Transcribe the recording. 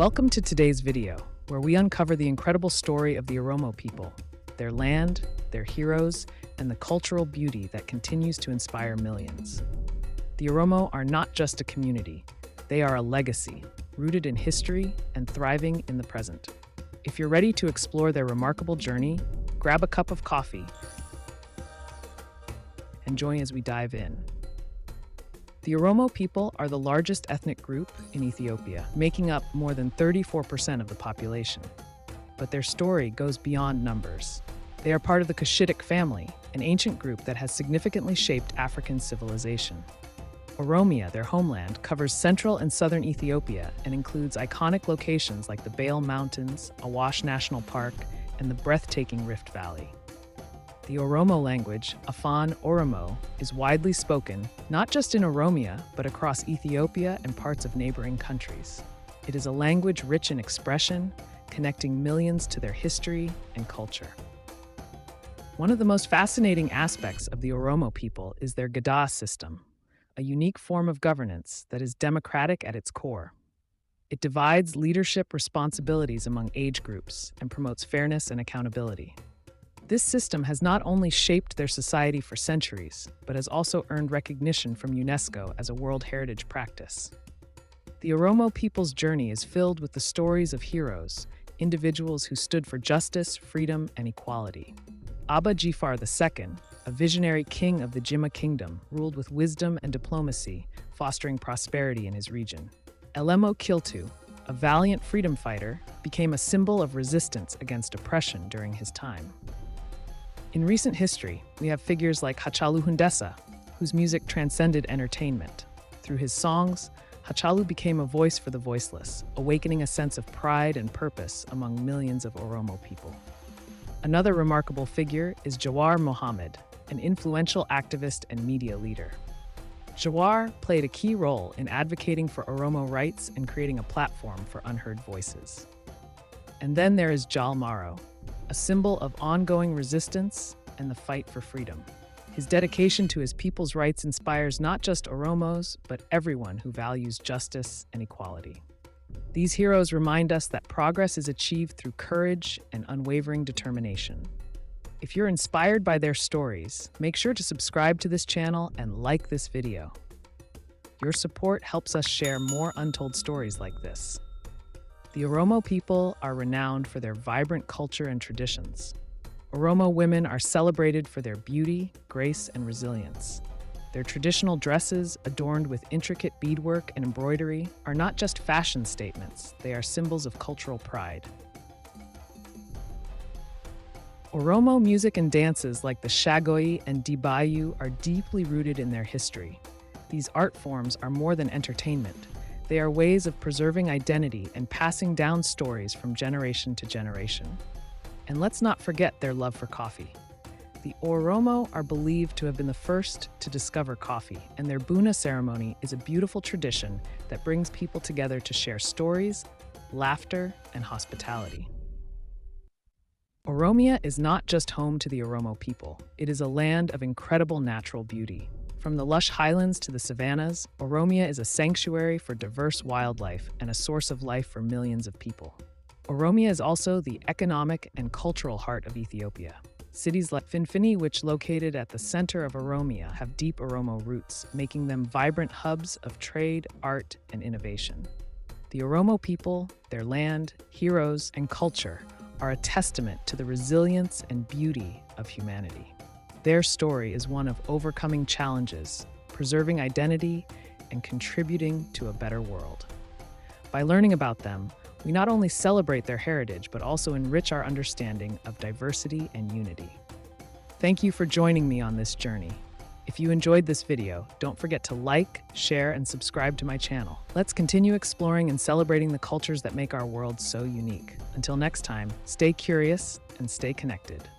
Welcome to today's video, where we uncover the incredible story of the Oromo people, their land, their heroes, and the cultural beauty that continues to inspire millions. The Oromo are not just a community, they are a legacy, rooted in history and thriving in the present. If you're ready to explore their remarkable journey, grab a cup of coffee and join as we dive in. The Oromo people are the largest ethnic group in Ethiopia, making up more than 34% of the population. But their story goes beyond numbers. They are part of the Cushitic family, an ancient group that has significantly shaped African civilization. Oromia, their homeland, covers central and southern Ethiopia and includes iconic locations like the Bale Mountains, Awash National Park, and the breathtaking Rift Valley. The Oromo language, Afan Oromo, is widely spoken not just in Oromia, but across Ethiopia and parts of neighboring countries. It is a language rich in expression, connecting millions to their history and culture. One of the most fascinating aspects of the Oromo people is their Gada system, a unique form of governance that is democratic at its core. It divides leadership responsibilities among age groups and promotes fairness and accountability. This system has not only shaped their society for centuries, but has also earned recognition from UNESCO as a World Heritage practice. The Oromo people's journey is filled with the stories of heroes, individuals who stood for justice, freedom, and equality. Abba Jifar II, a visionary king of the Jimma kingdom, ruled with wisdom and diplomacy, fostering prosperity in his region. Elemo Kiltu, a valiant freedom fighter, became a symbol of resistance against oppression during his time. In recent history, we have figures like Hachalu Hundessa, whose music transcended entertainment. Through his songs, Hachalu became a voice for the voiceless, awakening a sense of pride and purpose among millions of Oromo people. Another remarkable figure is Jawar Mohammed, an influential activist and media leader. Jawar played a key role in advocating for Oromo rights and creating a platform for unheard voices. And then there is Jal Maro, a symbol of ongoing resistance and the fight for freedom. His dedication to his people's rights inspires not just Oromos, but everyone who values justice and equality. These heroes remind us that progress is achieved through courage and unwavering determination. If you're inspired by their stories, make sure to subscribe to this channel and like this video. Your support helps us share more untold stories like this. The Oromo people are renowned for their vibrant culture and traditions. Oromo women are celebrated for their beauty, grace, and resilience. Their traditional dresses, adorned with intricate beadwork and embroidery, are not just fashion statements, they are symbols of cultural pride. Oromo music and dances like the Shagoi and Dibayu are deeply rooted in their history. These art forms are more than entertainment. They are ways of preserving identity and passing down stories from generation to generation. And let's not forget their love for coffee. The Oromo are believed to have been the first to discover coffee, and their Buna ceremony is a beautiful tradition that brings people together to share stories, laughter, and hospitality. Oromia is not just home to the Oromo people. It is a land of incredible natural beauty. From the lush highlands to the savannas, Oromia is a sanctuary for diverse wildlife and a source of life for millions of people. Oromia is also the economic and cultural heart of Ethiopia. Cities like Finfini, which located at the center of Oromia, have deep Oromo roots, making them vibrant hubs of trade, art, and innovation. The Oromo people, their land, heroes, and culture are a testament to the resilience and beauty of humanity. Their story is one of overcoming challenges, preserving identity, and contributing to a better world. By learning about them, we not only celebrate their heritage, but also enrich our understanding of diversity and unity. Thank you for joining me on this journey. If you enjoyed this video, don't forget to like, share, and subscribe to my channel. Let's continue exploring and celebrating the cultures that make our world so unique. Until next time, stay curious and stay connected.